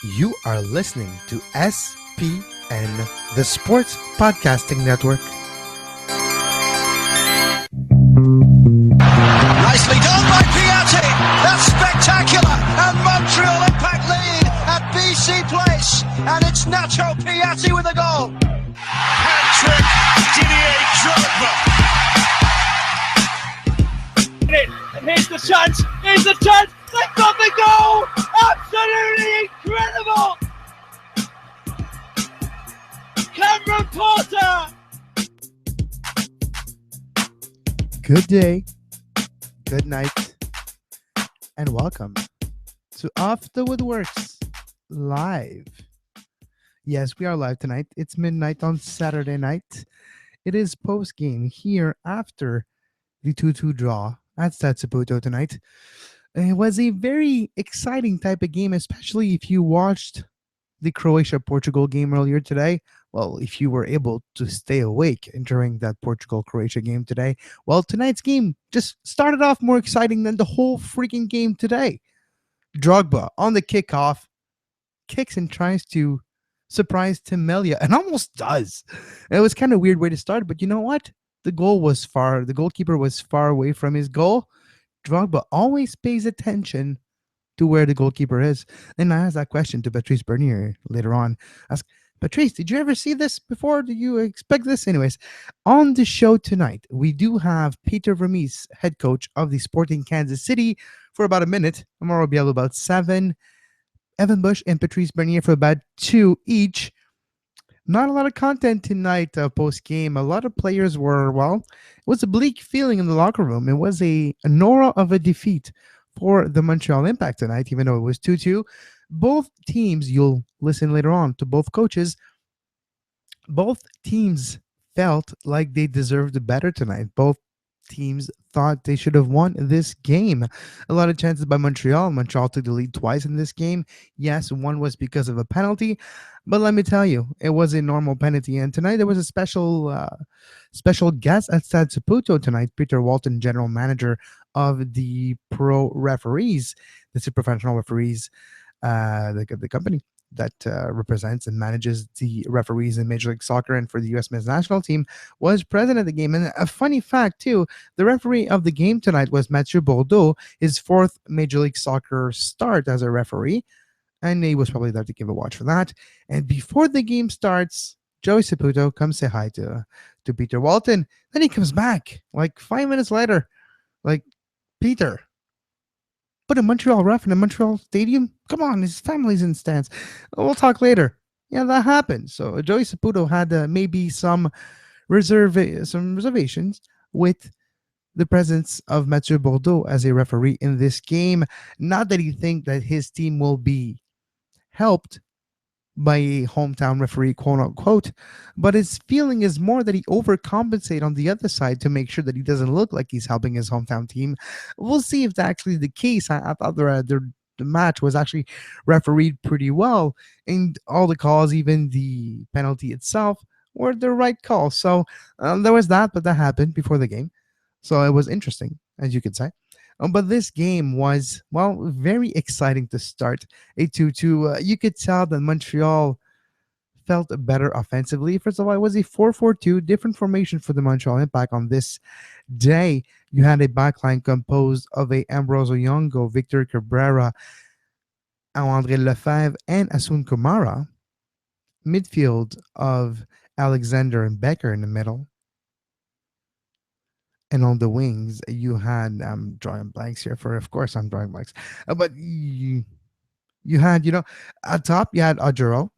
You are listening to SPN, the Sports Podcasting Network. Nicely done by Piatti. That's spectacular. And Montreal Impact lead at BC Place. And it's Nacho Piatti with a goal. Hat-trick, Didier Drogba. And here's the chance. Here's the chance. They've got the goal. Absolutely incredible. Cameron Porter. Good day, good night, and welcome to Off the Woodworkx Live. Yes, we are live tonight. It's midnight on Saturday night. It is post-game here after the 2-2 draw at Stade Saputo tonight. It was a very exciting type of game, especially if you watched the Croatia-Portugal game earlier today. Well, if you were able to stay awake during that Portugal-Croatia game today, well, tonight's game just started off more exciting than the whole freaking game today. Drogba on the kickoff kicks and tries to surprise Tim Melia and almost does. It was kind of a weird way to start, but you know what? The goalkeeper was far away from his goal. Drogba always pays attention to where the goalkeeper is. And I asked that question to Patrice Bernier later on. Ask Patrice, did you ever see this before? Do you expect this? Anyways, on the show tonight, we do have Peter Vermes, head coach of the Sporting Kansas City, for about a minute. Mauro Biello about 7. Evan Bush and Patrice Bernier for about 2 each. Not a lot of content tonight post-game. A lot of players were, it was a bleak feeling in the locker room. It was an aura of a defeat for the Montreal Impact tonight, even though it was 2-2. Both teams, you'll listen later on to both coaches, both teams felt like they deserved better tonight. Both teams thought they should have won this game. A lot of chances by Montreal. Montreal took the lead twice in this game. Yes, one was because of a penalty, but let me tell you, it was a normal penalty. And tonight there was a special guest at Stade Saputo tonight, Peter Walton, general manager of the pro referees, the super professional referees, the company that represents and manages the referees in Major League Soccer and for the U.S. men's national team, was present at the game. And a funny fact, too, the referee of the game tonight was Mathieu Bourdeau, his 4th Major League Soccer start as a referee. And he was probably there to give a watch for that. And before the game starts, Joey Saputo comes say hi to Peter Walton. Then he comes back like 5 minutes later. Like, Peter, put a Montreal ref in a Montreal stadium? Come on, his family's in stands. We'll talk later. Yeah, that happened. So Joey Saputo had maybe some reservations with the presence of Mathieu Bourdeau as a referee in this game. Not that he thinks that his team will be helped by a hometown referee, quote unquote, but his feeling is more that he overcompensate on the other side to make sure that he doesn't look like he's helping his hometown team. We'll see if that's actually the case. I thought the match was actually refereed pretty well, and all the calls, even the penalty itself, were the right call. So there was that, but that happened before the game. So it was interesting, as you could say. But this game was, very exciting to start. A 2-2. You could tell that Montreal felt better offensively. First of all, it was a 4-4-2, different formation for the Montreal Impact on this day. You had a backline composed of a Ambrosio Yongo, Victor Cabrera, André Lefebvre, and Asun Kumara. Midfield of Alexander and Becker in the middle. And on the wings, you had, I'm drawing blanks here of course I'm drawing blanks. But you had, at top, you had Ajuro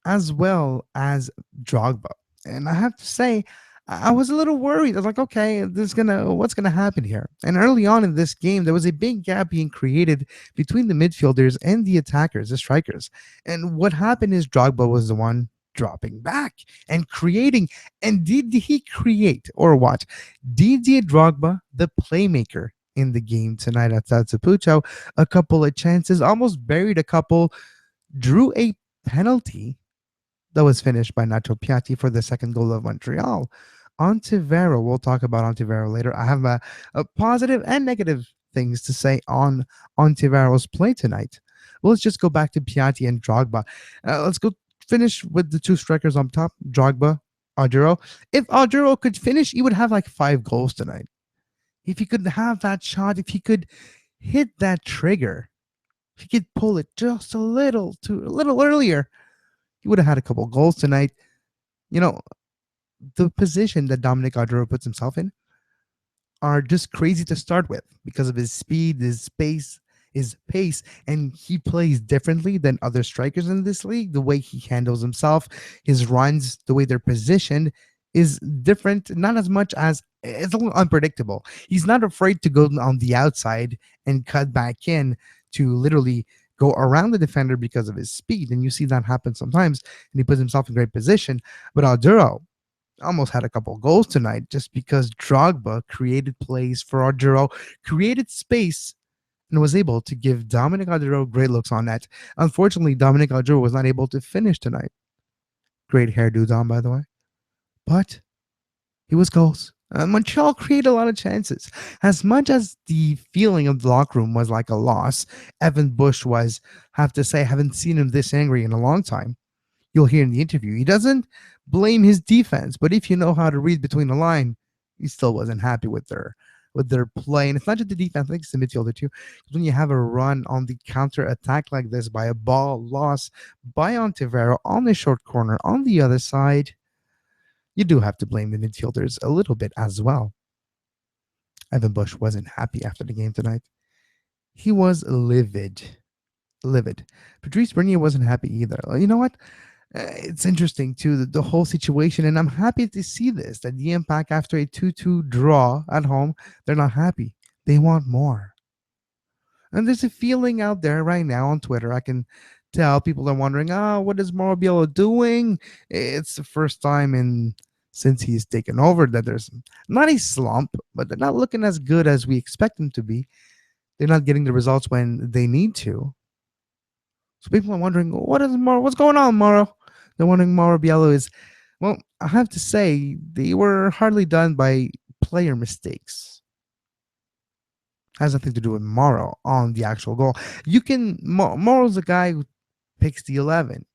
as well as Drogba. And I have to say, I was a little worried. I was like, okay, what's going to happen here? And early on in this game, there was a big gap being created between the midfielders and the attackers, the strikers. And what happened is Drogba was the one dropping back and creating. And did he create, or what? Didier Drogba, the playmaker in the game tonight at Stade Saputo, a couple of chances, almost buried a couple, drew a penalty that was finished by Nacho Piatti for the second goal of Montreal. Ontivero, we'll talk about Ontivero later. I have a positive and negative things to say on Ontivero's play tonight. Well, let's just go back to Piatti and Drogba. Let's go finish with the two strikers on top, Drogba, Arturo. If Arturo could finish, he would have like 5 goals tonight. If he could have that shot, if he could hit that trigger, if he could pull it just a little earlier, he would have had a couple goals tonight. You know, the position that Dominic Arturo puts himself in are just crazy to start with because of his speed, his pace, and he plays differently than other strikers in this league. The way he handles himself, his runs, the way they're positioned is different, not as much as it's a little unpredictable. He's not afraid to go on the outside and cut back in to literally go around the defender because of his speed. And you see that happen sometimes, and he puts himself in great position. But Arturo almost had a couple goals tonight just because Drogba created plays for Arturo, created space, and was able to give Dominic Arturo great looks on net. Unfortunately, Dominic Arturo was not able to finish tonight. Great hairdo, Dom, by the way. But he was goals. Montreal created a lot of chances. As much as the feeling of the locker room was like a loss, Evan Bush was, have to say, I haven't seen him this angry in a long time. You'll hear in the interview, he doesn't blame his defense, but if you know how to read between the line, he still wasn't happy with their play. And it's not just the defense, I think it's the midfielder too. Because when you have a run on the counter attack like this by a ball loss by Ontivero on the short corner on the other side, you do have to blame the midfielders a little bit as well. Evan Bush wasn't happy after the game tonight. He was livid. Livid. Patrice Bernier wasn't happy either. You know what? It's interesting too, the whole situation, and I'm happy to see this, that the Impact, after a 2-2 draw at home, they're not happy. They want more. And there's a feeling out there right now on Twitter. I can tell people are wondering, what is Mauro Biello doing? It's the first time since he's taken over that there's not a slump, but they're not looking as good as we expect them to be. They're not getting the results when they need to. So people are wondering, what's going on, Mauro? They're wondering Mauro Biello is, well, I have to say, they were hardly done by player mistakes. Has nothing to do with Mauro on the actual goal. Mauro's a guy who picks the 11.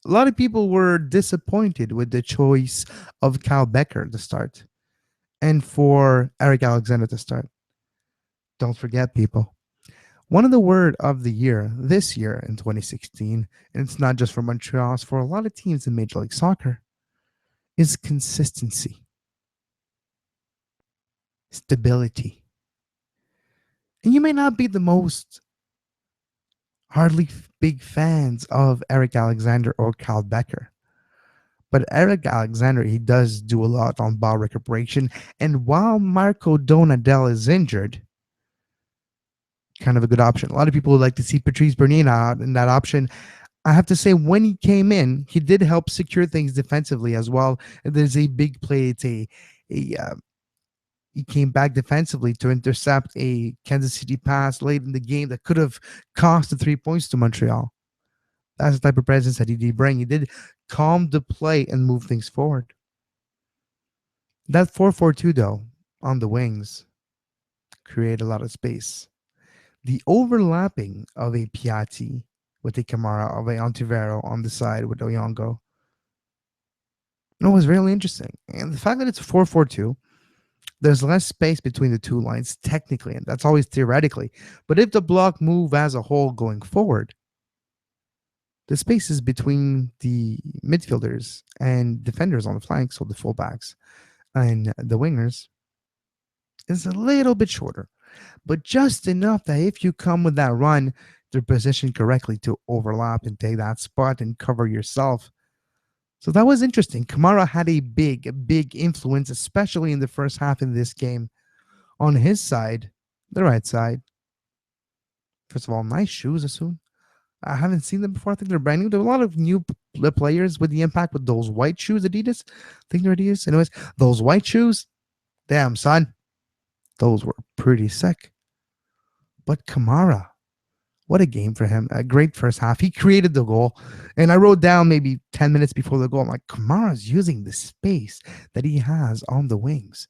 A lot of people were disappointed with the choice of Kyle Becker to start and for Eric Alexander to start. Don't forget, people. One of the word of the year this year in 2016, and it's not just for Montreal, it's for a lot of teams in Major League Soccer, is consistency, stability. And you may not be the most hardly big fans of Eric Alexander or Kyle Becker, but Eric Alexander, he does do a lot on ball recuperation. And while Marco Donadel is injured, kind of a good option. A lot of people would like to see Patrice Bernier out in that option. I have to say, when he came in, he did help secure things defensively as well. There's a big play. He came back defensively to intercept a Kansas City pass late in the game that could have cost the 3 points to Montreal. That's the type of presence that he did bring. He did calm the play and move things forward. That 4-4-2, though, on the wings, created a lot of space. The overlapping of a Piatti with a Kamara, of a Ontivero on the side with Oyongo, was really interesting. And the fact that it's a 4-4-2, there's less space between the two lines technically, and that's always theoretically. But if the block move as a whole going forward, the spaces between the midfielders and defenders on the flanks, so the fullbacks and the wingers, is a little bit shorter. But just enough that if you come with that run, they're positioned correctly to overlap and take that spot and cover yourself. So that was interesting. Kamara had a big influence, especially in the first half in this game. On his side, the right side. First of all, nice shoes, Asun. I haven't seen them before. I think they're brand new. There are a lot of new players with the Impact with those white shoes, Adidas. I think they're Adidas. Anyways, those white shoes, damn, son. Those were pretty sick. But Kamara, what a game for him. A great first half. He created the goal. And I wrote down maybe 10 minutes before the goal, I'm like, Kamara's using the space that he has on the wings.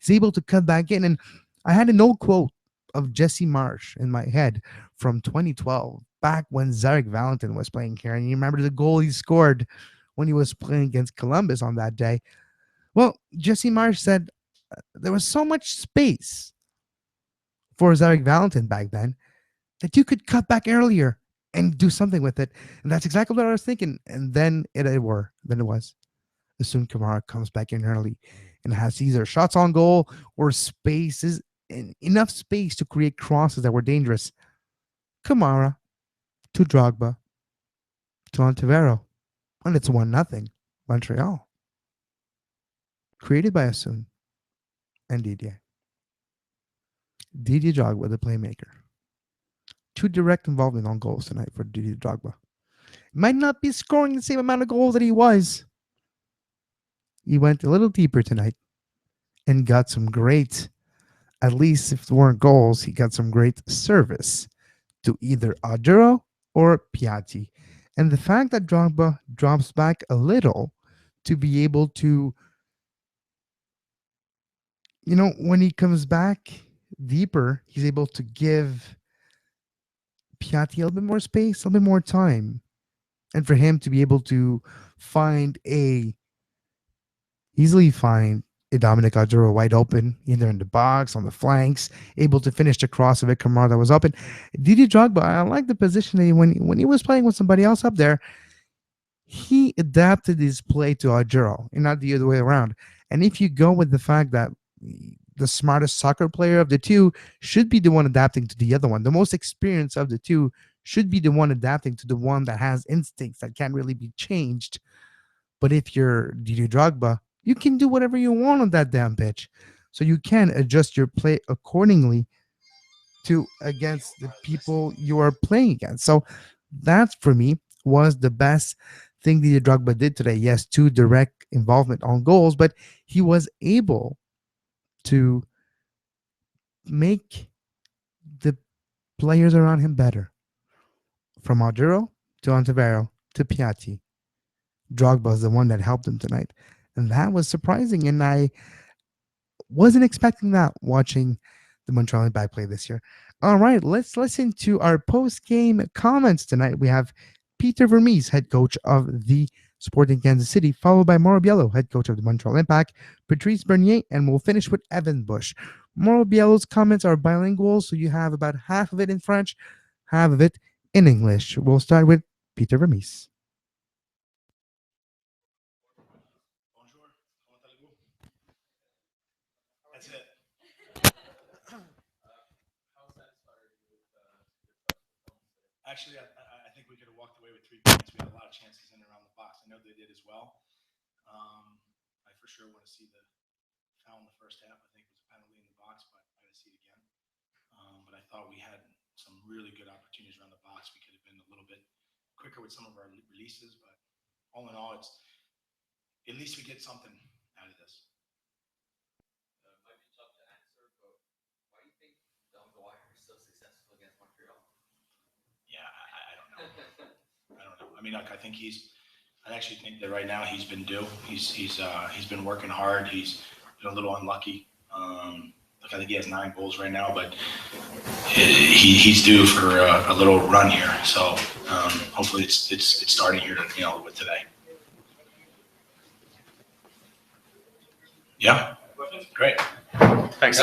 He's able to cut back in. And I had an old quote of Jesse Marsh in my head from 2012, back when Zarek Valentin was playing here. And you remember the goal he scored when he was playing against Columbus on that day. Well, Jesse Marsh said there was so much space for Zarek Valentin back then that you could cut back earlier and do something with it. And that's exactly what I was thinking. And then it was. Assume Kamara comes back in early and has either shots on goal or spaces, enough space to create crosses that were dangerous. Kamara to Drogba to Ontivero, and it's 1-0 Montreal. Created by Assume and Didier. Didier Drogba, the playmaker. 2 direct involvement on goals tonight for Didier Drogba. Might not be scoring the same amount of goals that he was. He went a little deeper tonight and got some great, at least if there weren't goals, he got some great service to either Adjuro or Piatti. And the fact that Drogba drops back a little to be able to, when he comes back deeper, he's able to give Piatti a little bit more space, a little bit more time. And for him to be able to easily find a Dominic Adjuro wide open, either in the box, on the flanks, able to finish the cross of Kamara that was open. Didier Drogba, I like the positioning when he was playing with somebody else up there, he adapted his play to Adjuro and not the other way around. And if you go with the fact that the smartest soccer player of the two should be the one adapting to the other one, the most experienced of the two should be the one adapting to the one that has instincts that can't really be changed. But if you're Didier Drogba, you can do whatever you want on that damn pitch. So you can adjust your play accordingly to against the people you are playing against. So that for me was the best thing Didier Drogba did today. Yes, 2 direct involvement on goals, but he was able to make the players around him better. From Adjuro to Ontivero to Piatti, Drogba is the one that helped him tonight. And that was surprising. And I wasn't expecting that watching the Montreal Impact play this year. All right, let's listen to our post-game comments tonight. We have Peter Vermes, head coach of the Sporting Kansas City, followed by Mauro Biello, head coach of the Montreal Impact, Patrice Bernier, and we'll finish with Evan Bush. Mauro Biello's comments are bilingual, so you have about half of it in French, half of it in English. We'll start with Peter Vermes. That's it. Actually, I think we could have walked away with 3 points. We had a lot of chances in and around the box. I know they did as well. I for sure want to see the foul in the first half. I think it was a penalty in the box, but I got to see it again. But I thought we had some really good opportunities around the box. We could have been a little bit quicker with some of our releases, but all in all, it's at least we get something out of this. Might be tough to answer, but why do you think Dongoy is so successful against Montreal? Yeah, I don't know. I don't know. I mean, look, I actually think that right now he's been due. He's been working hard. He's been a little unlucky. Look, I think he has 9 goals right now, but he's due for a little run here. So hopefully it's starting here, with today. Yeah, great. Thanks.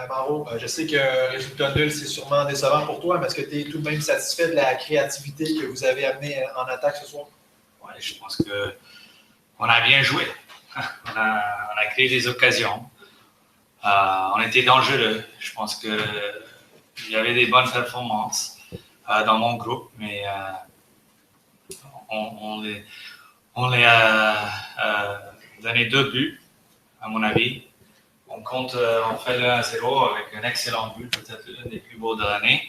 Mauro, je sais que le résultat nul, c'est sûrement décevant pour toi, mais est-ce que tu es tout de même satisfait de la créativité que vous avez amenée en attaque ce soir? Oui, je pense qu'on a bien joué. On a créé des occasions. On était dangereux. Je pense qu'il y avait des bonnes performances dans mon groupe, mais on les a donné 2 buts, à mon avis. On fait le 1-0 avec un excellent but, peut-être l'un des plus beaux de l'année.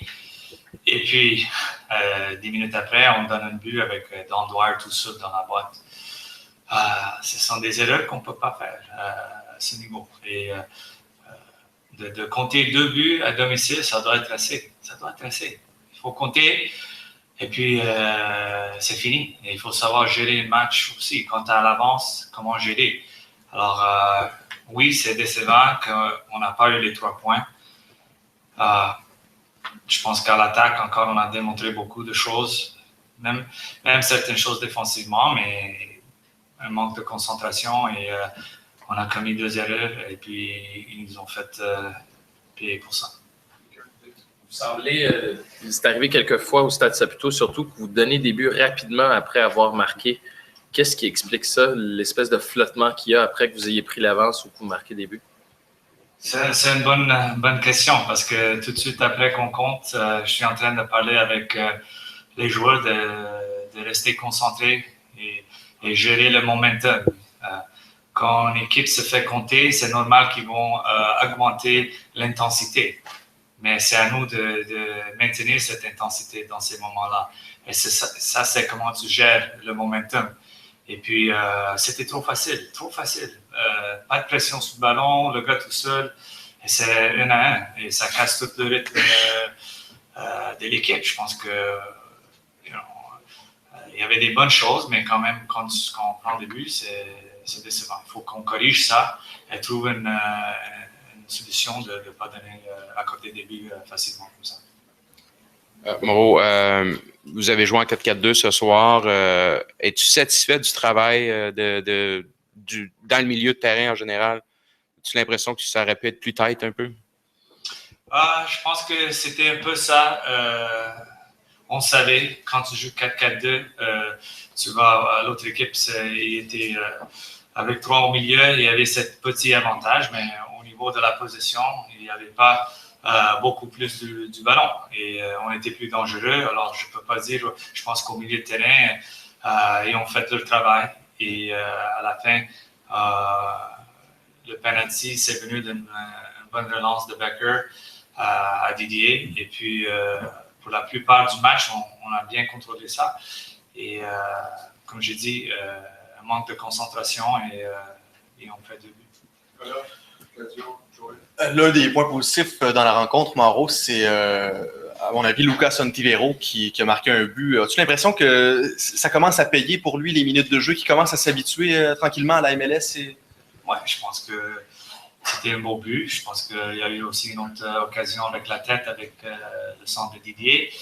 Et puis, 10 minutes après, on donne un but avec Don Dwyer tout seul dans la boîte. Ce sont des erreurs qu'on ne peut pas faire à ce niveau. Et de compter 2 buts à domicile, ça doit être assez. Il faut compter Et puis, c'est fini. Et il faut savoir gérer le match aussi. Quand tu es à l'avance, comment gérer. Alors, oui, c'est décevant qu'on n'a pas eu les 3 points. Je pense qu'à l'attaque, encore, on a démontré beaucoup de choses, même certaines choses défensivement, mais un manque de concentration et on a commis 2 erreurs et puis ils nous ont fait payer pour ça. Vous semblez, c'est arrivé quelques fois au Stade Saputo, surtout que vous donnez des buts rapidement après avoir marqué. Qu'est-ce qui explique ça, l'espèce de flottement qu'il y a après que vous ayez pris l'avance ou que vous marquez des buts? C'est une bonne question parce que tout de suite après qu'on compte, je suis en train de parler avec les joueurs de rester concentrés et gérer le momentum. Quand une équipe se fait compter, c'est normal qu'ils vont augmenter l'intensité. Mais c'est à nous de maintenir cette intensité dans ces moments-là. Et ça, c'est comment tu gères le momentum. Et puis, c'était trop facile. Pas de pression sur le ballon, le gars tout seul. Et c'est 1 à 1. Et ça casse tout le rythme de l'équipe. Je pense que il y avait des bonnes choses, mais quand même, quand on prend des buts, c'est décevant. Il faut qu'on corrige ça et trouve une solution de ne pas donner accorder des buts facilement comme ça. Mauro, vous avez joué en 4-4-2 ce soir. Es-tu satisfait du travail dans le milieu de terrain en général? As-tu l'impression que ça aurait pu être plus tight un peu? Je pense que c'était un peu ça. On savait, quand tu joues 4-4-2, tu vas à l'autre équipe, il était avec 3 au milieu, il y avait ce petit avantage, mais au niveau de la possession, il n'y avait pas beaucoup plus du ballon et on était plus dangereux. Alors, je ne peux pas dire, je pense qu'au milieu de terrain, ils ont fait leur travail et à la fin, le penalty, c'est venu d'une bonne relance de Becker à Didier et puis pour la plupart du match, on a bien contrôlé ça et comme j'ai dit, un manque de concentration et on fait 2 buts. L'un des points positifs dans la rencontre, Mauro, c'est, à mon avis, Lucas Ontivero qui a marqué un but. As-tu l'impression que ça commence à payer pour lui les minutes de jeu, qu'il commence à s'habituer tranquillement à la MLS? Oui, je pense que c'était un beau but. Je pense qu'il y a eu aussi une autre occasion avec la tête, avec le centre de Didier.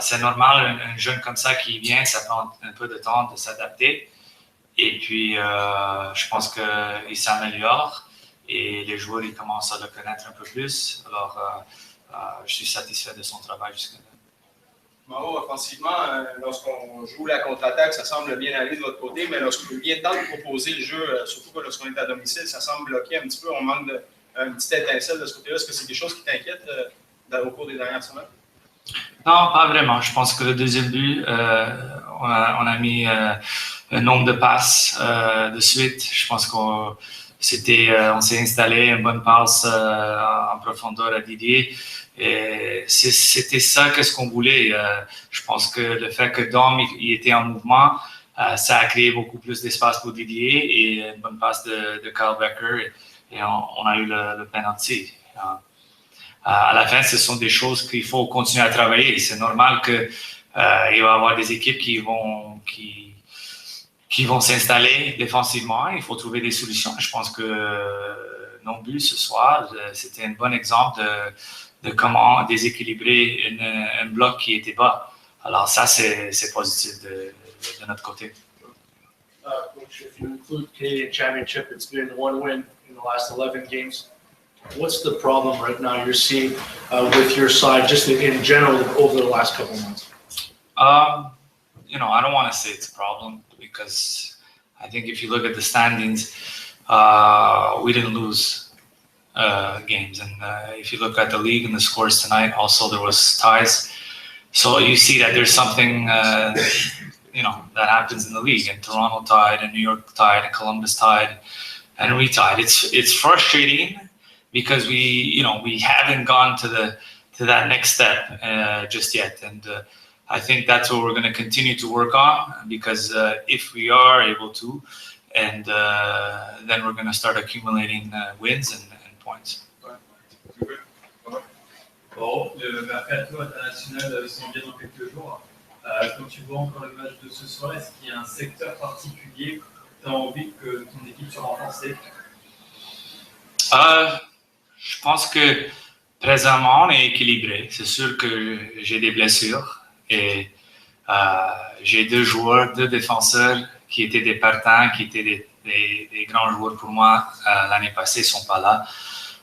C'est normal, un jeune comme ça qui vient, ça prend un peu de temps de s'adapter. Et puis, je pense qu'il s'améliore et les joueurs ils commencent à le connaître un peu plus. Alors, je suis satisfait de son travail jusqu'à là. Mauro, offensivement, lorsqu'on joue la contre-attaque, ça semble bien aller de votre côté, mais lorsqu'on vient temps de proposer le jeu, surtout lorsqu'on est à domicile, ça semble bloquer un petit peu. On manque une petite étincelle de ce côté-là. Est-ce que c'est des choses qui t'inquiètent au cours des dernières semaines? Non, pas vraiment. Je pense que le deuxième but, on a mis un nombre de passes de suite. Je pense qu'on s'est installé une bonne passe en profondeur à Didier. Et c'était ça qu'est-ce qu'on voulait. Je pense que le fait que Dom il était en mouvement, ça a créé beaucoup plus d'espace pour Didier et une bonne passe de Kyle Becker et on a eu le penalty. À la fin, ce sont des choses qu'il faut continuer à travailler. C'est normal qu'il va y avoir des équipes qui vont s'installer défensivement. Il faut trouver des solutions. Je pense que nos buts ce soir, c'était un bon exemple de comment déséquilibrer un bloc qui était bas. Alors ça, c'est positif de notre côté. Coach, if you include Canadian Championship, it's been 1 win in the last 11 games. What's the problem right now you're seeing with your side, just in general, over the last couple of months? I don't want to say it's a problem because I think if you look at the standings, we didn't lose games. And if you look at the league and the scores tonight, also there was ties. So you see that there's something, that happens in the league. And Toronto tied, and New York tied, and Columbus tied, and we tied. It's frustrating because we haven't gone to that next step just yet. And I think that's what we're going to continue to work on because if we are able to, and then we're going to start accumulating wins and points. Bon, le mercato international s'en vient dans quelques jours. Quand tu vois encore le match de ce soir, est-ce qu'il y a un secteur particulier que tu as envie que ton équipe soit renforcée? Je pense que présentement, on est équilibré. C'est sûr que j'ai des blessures et j'ai deux joueurs, deux défenseurs qui étaient des partants, qui étaient des grands joueurs pour moi l'année passée, ne sont pas là.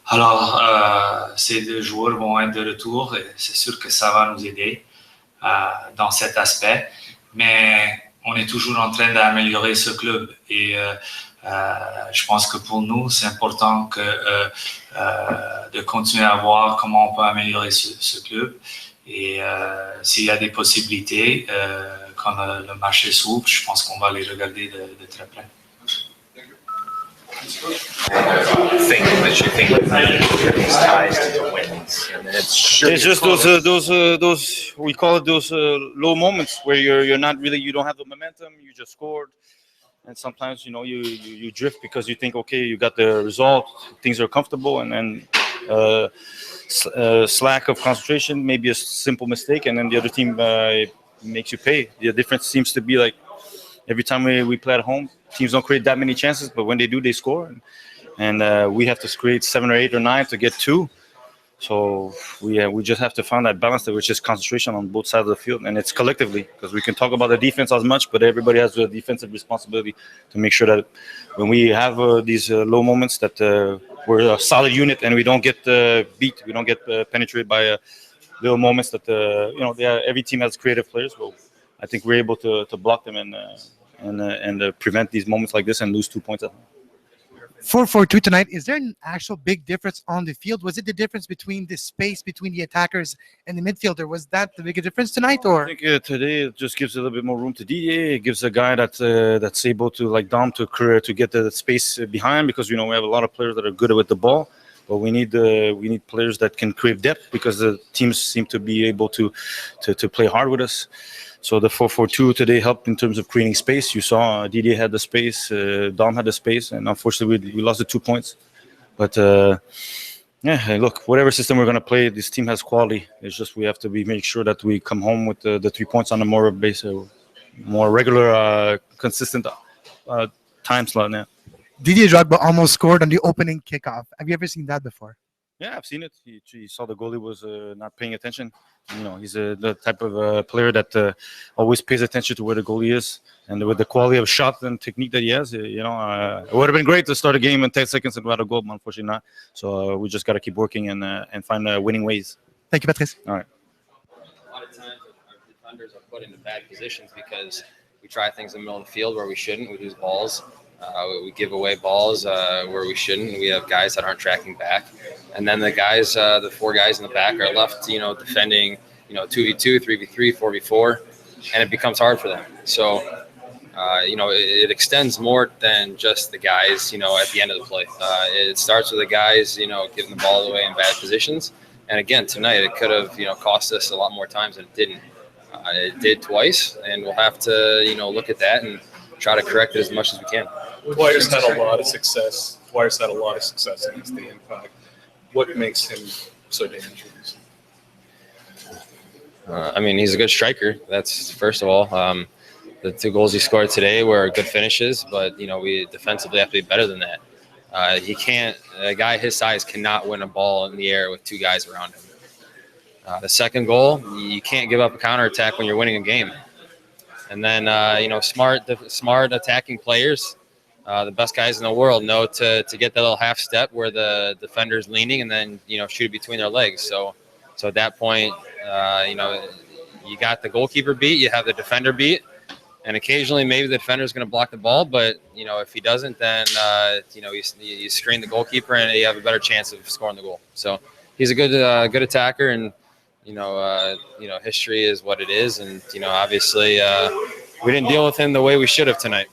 Alors, ces deux joueurs vont être de retour et c'est sûr que ça va nous aider dans cet aspect. Mais on est toujours en train d'améliorer ce club et je pense que pour nous, c'est important de continuer à voir comment on peut améliorer ce club. Et s'il y a des possibilités, quand le marché s'ouvre, je pense qu'on va les regarder de très près. Thing that you think these ties to the wins, and it's just those we call it those low moments where you're not really, you don't have the momentum, you just scored, and sometimes you drift because you think, okay, you got the result, things are comfortable, and then slack of concentration, maybe a simple mistake, and then the other team it makes you pay. The difference seems to be like every time we play at home, teams don't create that many chances, but when they do, they score. And we have to create 7 or 8 or 9 to get 2. So we just have to find that balance, which is concentration on both sides of the field, and it's collectively, because we can talk about the defense as much, but everybody has a defensive responsibility to make sure that when we have these low moments, that we're a solid unit and we don't get beat, we don't get penetrated by little moments that every team has creative players. Well, I think we're able to block them and prevent these moments like this and lose 2 points at home. 4-4-2 tonight. Is there an actual big difference on the field? Was it the difference between the space between the attackers and the midfielder? Was that the bigger difference tonight? Or I think today it just gives a little bit more room to Didier. It gives a guy that's able to, like Dom, to get the space behind, because we have a lot of players that are good with the ball, but we need players that can create depth, because the teams seem to be able to play hard with us. So the 4-4-2 today helped in terms of creating space. You saw Didier had the space, Dom had the space, and unfortunately we lost the 2 points. But look, whatever system we're going to play, this team has quality. It's just we have to make sure that we come home with the 3 points on a more regular, consistent time slot now. Didier Drogba almost scored on the opening kickoff. Have you ever seen that before? Yeah, I've seen it. He saw the goalie was not paying attention. He's the type of player that always pays attention to where the goalie is, and with the quality of shot and technique that he has, it would have been great to start a game in 10 seconds and go out a goal, but unfortunately not. So we just got to keep working and find winning ways. Thank you, Patrice. All right. A lot of times our defenders are put into bad positions because we try things in the middle of the field where we shouldn't. We lose balls. We give away balls where we shouldn't. We have guys that aren't tracking back. And then the guys, the 4 guys in the back are left, defending, 2v2, 3v3, 4v4, and it becomes hard for them. So, it extends more than just the guys, at the end of the play. It starts with the guys, giving the ball away in bad positions. And again, tonight it could have, cost us a lot more times than it didn't. It did twice, and we'll have to, look at that and try to correct it as much as we can. Dwyer's had a lot of success. Against the Impact. What makes him so dangerous? He's a good striker. That's first of all. The 2 goals he scored today were good finishes, but we defensively have to be better than that. He can't. A guy his size cannot win a ball in the air with 2 guys around him. The second goal, you can't give up a counterattack when you're winning a game. And then smart attacking players. The best guys in the world know to get that little half step where the defender's leaning and then, shoot it between their legs. So at that point, you got the goalkeeper beat, you have the defender beat, and occasionally maybe the defender's going to block the ball. But, if he doesn't, then, you screen the goalkeeper and you have a better chance of scoring the goal. So he's a good attacker, and, history is what it is. And, obviously we didn't deal with him the way we should have tonight.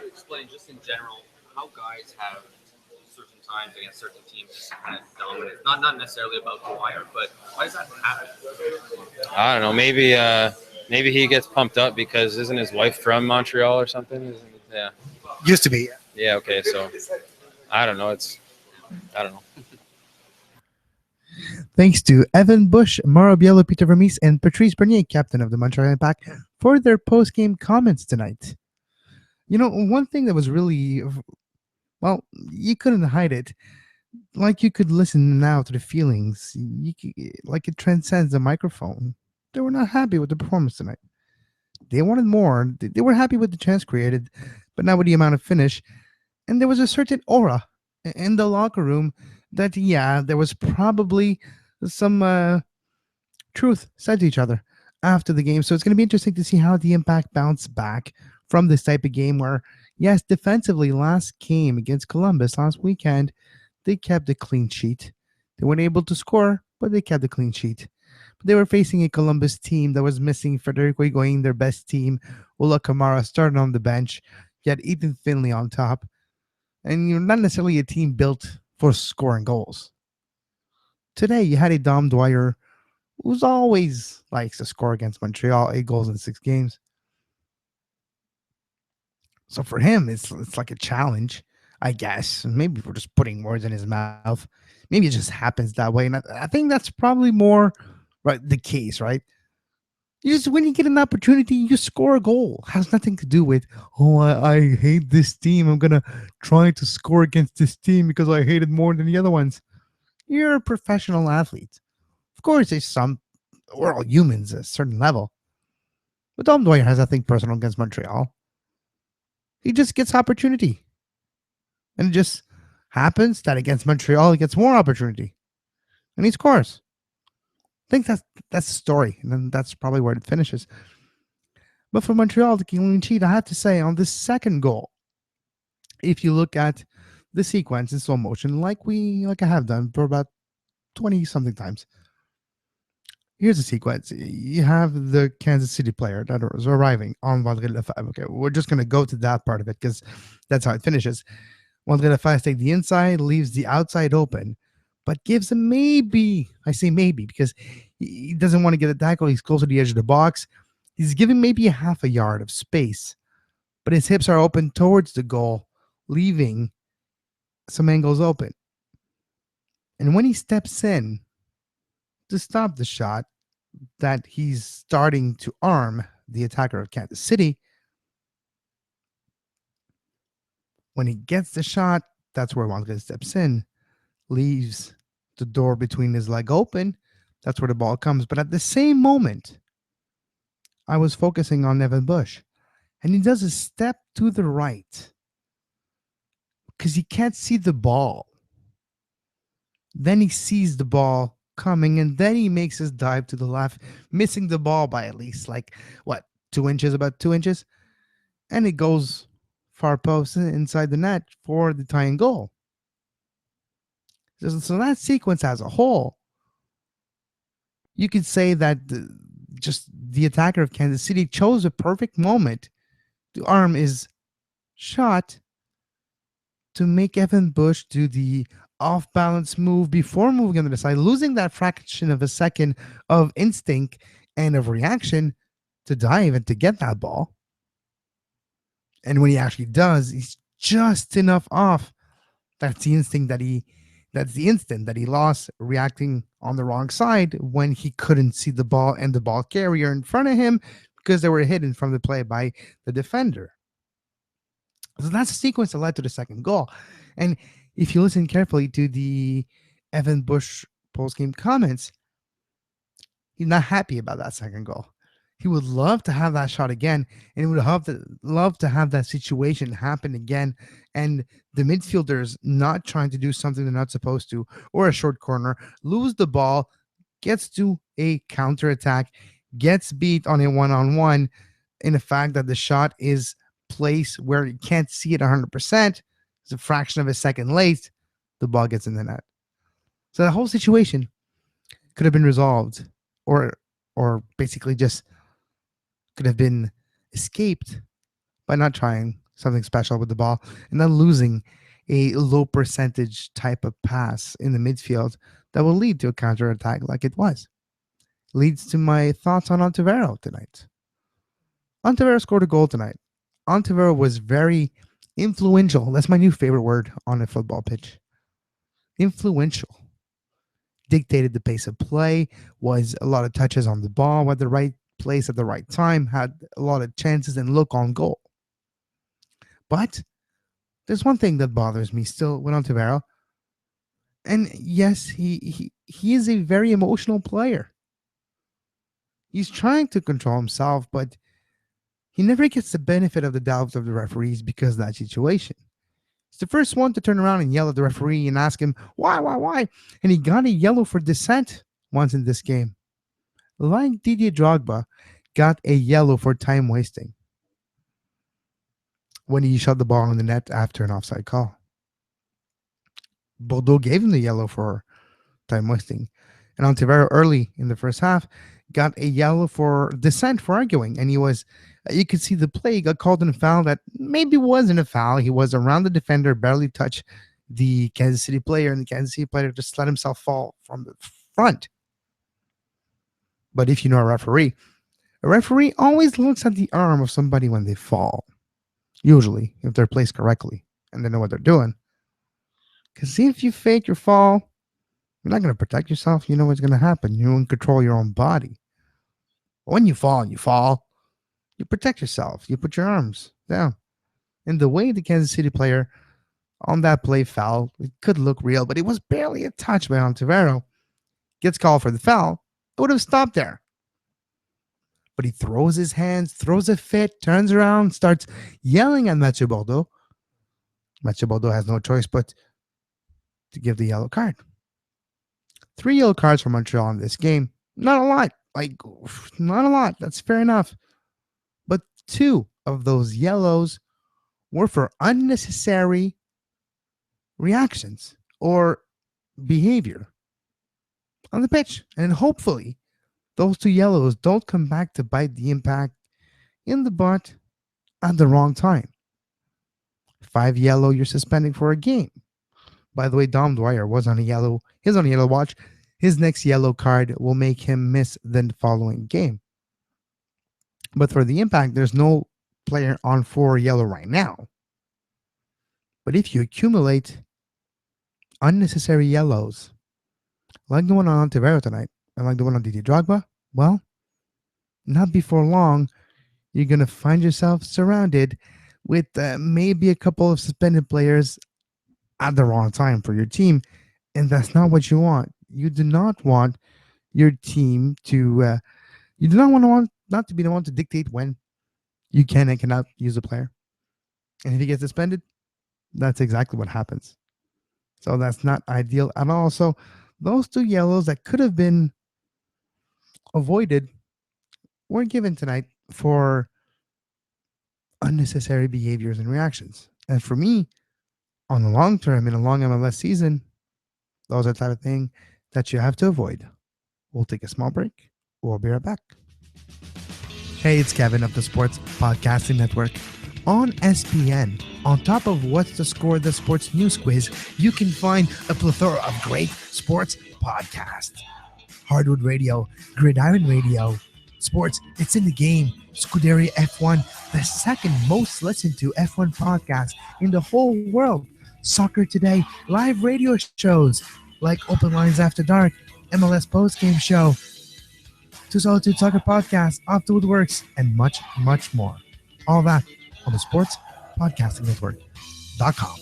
Explain just in general how guys have certain times against certain teams just kind of dominate. Not necessarily about Dwyer, but why does that happen? I don't know. Maybe he gets pumped up because isn't his wife from Montreal or something? Yeah. Used to be. Yeah. Okay. So I don't know. I don't know. Thanks to Evan Bush, Mauro Biello, Peter Vermes, and Patrice Bernier, captain of the Montreal Impact, for their post-game comments tonight. You know, one thing that was really, well, you couldn't hide it. Like you could listen now to the feelings, like it transcends the microphone. They were not happy with the performance tonight. They wanted more. They were happy with the chance created, but not with the amount of finish. And there was a certain aura in the locker room that, yeah, there was probably some truth said to each other after the game. So it's going to be interesting to see how the Impact bounce back from this type of game where, yes, defensively, last game against Columbus last weekend, they kept a clean sheet. They weren't able to score, but they kept a clean sheet. But they were facing a Columbus team that was missing Federico Higuain, their best team. Ola Kamara started on the bench. You had Ethan Finley on top. And you're not necessarily a team built for scoring goals. Today, you had a Dom Dwyer who's always likes to score against Montreal, 8 goals in 6 games. So for him, it's like a challenge, I guess. Maybe we're just putting words in his mouth. Maybe it just happens that way. And I think that's probably more the case, right? You just, when you get an opportunity, you score a goal. It has nothing to do with, I hate this team. I'm going to try to score against this team because I hate it more than the other ones. You're a professional athlete. Of course, we're all humans at a certain level. But Dom Dwyer has nothing personal against Montreal. He just gets opportunity. And it just happens that against Montreal, he gets more opportunity. And he scores. I think that's the story. And then that's probably where it finishes. But for Montreal, the clean sheet, I have to say, on this second goal, if you look at the sequence in slow motion, like I have done for about 20-something times, here's the sequence. You have the Kansas City player that is arriving on Vandré Lefebvre. Okay, we're just going to go to that part of it because that's how it finishes. Vandré Lefebvre takes the inside, leaves the outside open, but gives him maybe, I say maybe because he doesn't want to get a tackle. He's close to the edge of the box. He's giving maybe a half a yard of space, but his hips are open towards the goal, leaving some angles open. And when he steps in to stop the shot that he's starting to arm the attacker of Kansas City, when he gets the shot, that's where Wonka steps in, leaves the door between his leg open. That's where the ball comes. But at the same moment, I was focusing on Evan Bush, and he does a step to the right because he can't see the ball. Then he sees the ball coming, and then he makes his dive to the left, missing the ball by at least about 2 inches, and it goes far post inside the net for the tying goal. So that sequence as a whole, you could say that just the attacker of Kansas City chose a perfect moment to arm his shot to make Evan Bush do the off-balance move before moving on the side, losing that fraction of a second of instinct and of reaction to dive and to get that ball. And when he actually does, he's just enough off. That's the instant that he lost, reacting on the wrong side when he couldn't see the ball and the ball carrier in front of him because they were hidden from the play by the defender. So that's the sequence that led to the second goal. And if you listen carefully to the Evan Bush post-game comments, he's not happy about that second goal. He would love to have that shot again, and he would love to have that situation happen again. And the midfielders not trying to do something they're not supposed to, or a short corner, lose the ball, gets to a counterattack, gets beat on a one-on-one, in the fact that the shot is placed where you can't see it 100%. It's a fraction of a second late. The ball gets in the net. So the whole situation could have been resolved, or basically just could have been escaped by not trying something special with the ball and not losing a low percentage type of pass in the midfield that will lead to a counterattack like it was. Leads to my thoughts on Ontivero tonight. Ontivero scored a goal tonight. Ontivero was very influential. That's my new favorite word on a football pitch. Influential. dictated the pace of play, was a lot of touches on the ball, at the right place at the right time, had a lot of chances and look on goal. But there's one thing that bothers me still with Ontivero. And yes, he is a very emotional player. He's trying to control himself, but he never gets the benefit of the doubt of the referees because of that situation. He's the first one to turn around and yell at the referee and ask him, why? And he got a yellow for dissent once in this game. Like Didier Drogba got a yellow for time wasting when he shot the ball in the net after an offside call. Bordeaux gave him the yellow for time wasting. And Ontivero early in the first half got a yellow for dissent for arguing. And you could see the play got called in a foul that maybe wasn't a foul. He was around the defender, barely touched the Kansas City player, and the Kansas City player just let himself fall from the front. But if you know a referee always looks at the arm of somebody when they fall. Usually, if they're placed correctly and they know what they're doing. Because if you fake your fall, you're not going to protect yourself. You know what's going to happen. You don't control your own body. When you fall, you protect yourself. You put your arms down. And the way the Kansas City player on that play fell, it could look real, but it was barely a touch by Ontivero. Gets called for the foul. It would have stopped there. But he throws his hands, throws a fit, turns around, starts yelling at Mathieu Bordeaux. Mathieu Bordeaux has no choice but to give the yellow card. 3 yellow cards for Montreal in this game. Not a lot. Not a lot. That's fair enough. But 2 of those yellows were for unnecessary reactions or behavior on the pitch. And hopefully, those 2 yellows don't come back to bite the Impact in the butt at the wrong time. 5 yellow, you're suspending for a game. By the way, Dom Dwyer was on a yellow. He's on a yellow watch. His next yellow card will make him miss the following game. But for the Impact, there's no player on 4 yellow right now. But if you accumulate unnecessary yellows, like the one on Ontivero tonight, and like the one on Didier Drogba, well, not before long, you're going to find yourself surrounded with maybe a couple of suspended players at the wrong time for your team. And that's not what you want. You do not want your team to, you do not want not to be the one to dictate when you can and cannot use a player. And if he gets suspended, that's exactly what happens. So that's not ideal at all. So those 2 yellows that could have been avoided were given tonight for unnecessary behaviors and reactions. And for me, on the long term, in a long MLS season, those are the type of thing that you have to avoid. We'll take a small break. We'll be right back. Hey, it's Kevin of the Sports Podcasting Network. On SPN, on top of What's the Score, the Sports News Quiz, you can find a plethora of great sports podcasts. Hardwood Radio, Gridiron Radio, Sports, It's in the Game, Scuderia F1, the second most listened to F1 podcast in the whole world. Soccer Today, live radio shows like Open Lines After Dark, MLS Postgame Show, 2Solitude Soccer Podcast, Off the Woodworkx, and much, much more. All that on the Sports Podcasting Network.com.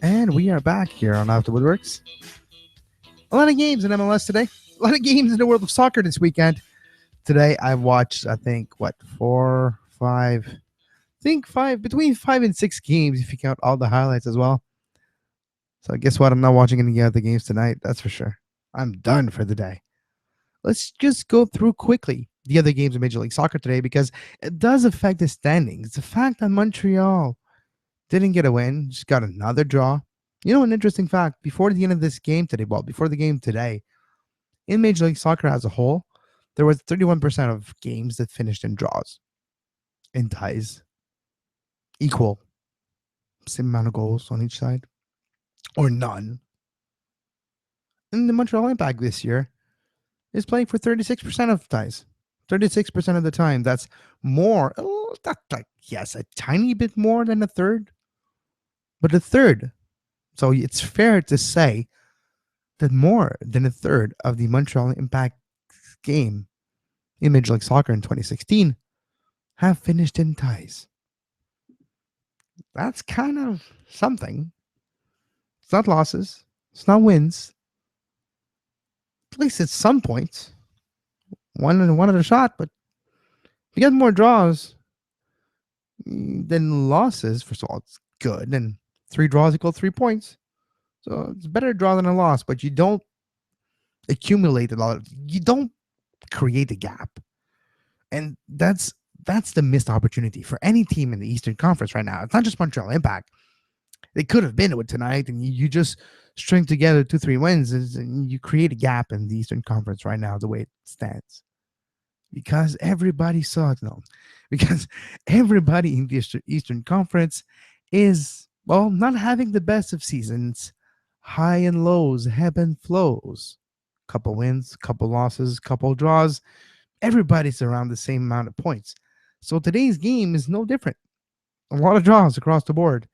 And we are back here on Off the Woodworkx. A lot of games in MLS today. A lot of games in the world of soccer this weekend. Today I watched, I think, 4, 5, between 5 and 6 games if you count all the highlights as well. So guess what? I'm not watching any other games tonight. That's for sure. I'm done for the day. Let's just go through quickly the other games in Major League Soccer today because it does affect the standings. The fact that Montreal didn't get a win, just got another draw. You know, an interesting fact, before the end of this game today, before the game today, in Major League Soccer as a whole, there was 31% of games that finished in draws, in ties, equal, same amount of goals on each side, or none. And the Montreal Impact this year is playing for 36% of ties. 36% of the time. That's more, a tiny bit more than a third. But a third. So it's fair to say that more than a third of the Montreal Impact game in Major League Soccer in 2016 have finished in ties. That's kind of something. It's not losses, it's not wins. At least at some point, one at a shot, but if you get more draws than losses, first of all, it's good. And 3 draws equal 3 points. So it's better a draw than a loss, but you don't accumulate a lot. You don't create a gap. And that's the missed opportunity for any team in the Eastern Conference right now. It's not just Montreal Impact. They could have been with tonight, and you just string together 2-3 wins, and you create a gap in the Eastern Conference right now, the way it stands. Because everybody saw it. No, because everybody in the Eastern Conference is, well, not having the best of seasons. High and lows, ebb and flows. Couple wins, couple losses, couple draws. Everybody's around the same amount of points. So today's game is no different. A lot of draws across the board.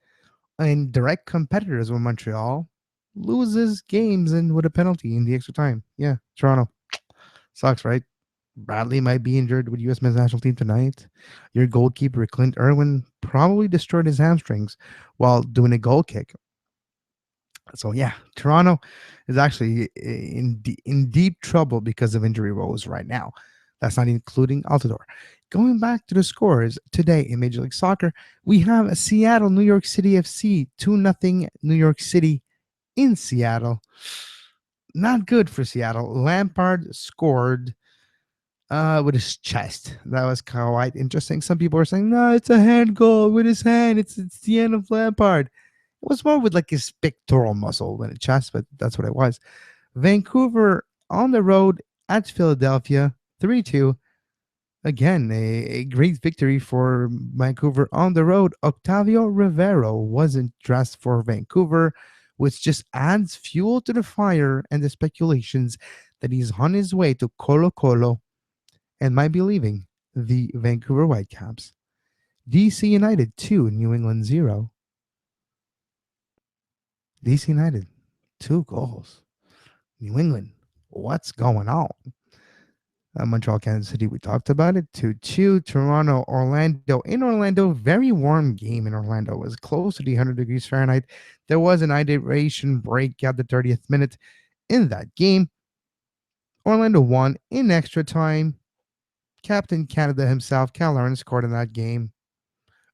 And direct competitors with Montreal loses games and with a penalty in the extra time. Yeah, Toronto. Sucks, right? Bradley might be injured with U.S. men's national team tonight. Your goalkeeper, Clint Irwin, probably destroyed his hamstrings while doing a goal kick. So yeah, Toronto is actually in deep trouble because of injury woes right now. That's not including Altidore. Going back to the scores today in Major League Soccer, we have a Seattle, New York City FC, 2-0 New York City in Seattle. Not good for Seattle. Lampard scored with his chest. That was quite interesting. Some people are saying, no, it's a hand goal with his hand. It's the end of Lampard. It was more with like his pectoral muscle than a chest, but that's what it was. Vancouver on the road at Philadelphia, 3-2. Again, a great victory for Vancouver on the road. Octavio Rivero wasn't dressed for Vancouver, which just adds fuel to the fire and the speculations that he's on his way to Colo Colo and might be leaving the Vancouver Whitecaps. DC United 2, New England 0. DC United, 2 goals. New England, what's going on? Montreal, Kansas City, we talked about it. 2-2. Toronto, Orlando. In Orlando, very warm game in Orlando. It was close to the 100 degrees Fahrenheit. There was an hydration break at the 30th minute in that game. Orlando won in extra time. Captain Canada himself, Cal Aaron, scored in that game.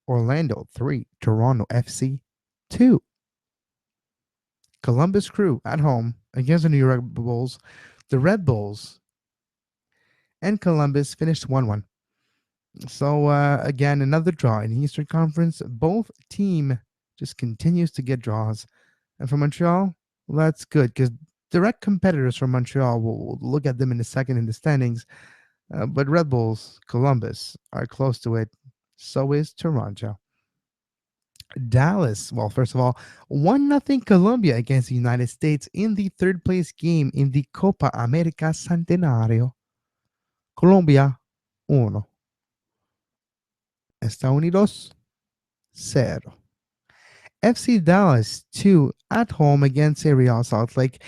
Orlando 3, Toronto FC 2. Columbus Crew at home against the New York Bulls. The Red Bulls and Columbus finished 1-1. So, again, another draw in the Eastern Conference. Both team just continues to get draws. And for Montreal, well, that's good because direct competitors from Montreal, will look at them in a second in the standings. But Red Bulls, Columbus are close to it. So is Toronto. Dallas, well, first of all, 1-0 Colombia against the United States in the third place game in the Copa America Centenario. Colombia 1. Estados Unidos 0. FC Dallas 2 at home against Real Salt Lake.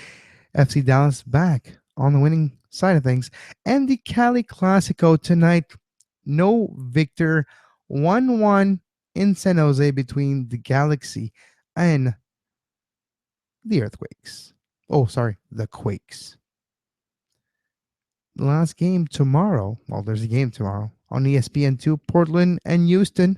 FC Dallas back on the winning side of things. And the Cali Clasico tonight, no victor, 1-1 in San Jose between the Galaxy and the Earthquakes. Oh, sorry, the Quakes. The last game tomorrow. Well, there's a game tomorrow on ESPN2, Portland and Houston.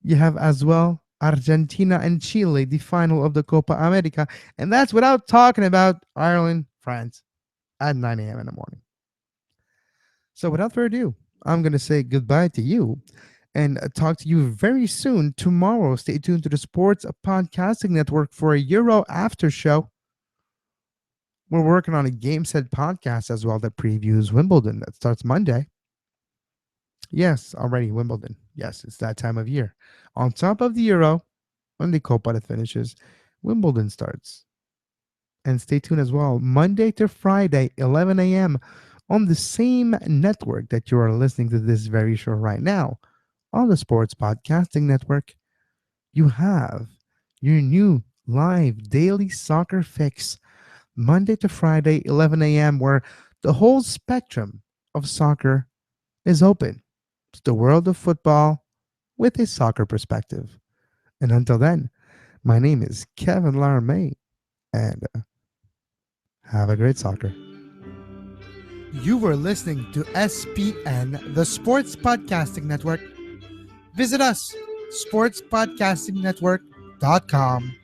You have as well Argentina and Chile, the final of the Copa America. And that's without talking about Ireland, France at 9 a.m. in the morning. So without further ado, I'm going to say goodbye to you and talk to you very soon tomorrow. Stay tuned to the Sports Podcasting Network for a Euro after show. We're working on a Game Set podcast as well that previews Wimbledon. That starts Monday. Yes, already Wimbledon. Yes, it's that time of year. On top of the Euro, when the Copa that finishes, Wimbledon starts. And stay tuned as well. Monday to Friday, 11 a.m. on the same network that you are listening to this very show right now. On the Sports Podcasting Network, you have your new live daily soccer fix, Monday to Friday, 11 a.m., where the whole spectrum of soccer is open. It's the world of football with a soccer perspective. And until then, my name is Kevin Larmay, and have a great soccer. You were listening to SPN, the Sports Podcasting Network. Visit us, sportspodcastingnetwork.com.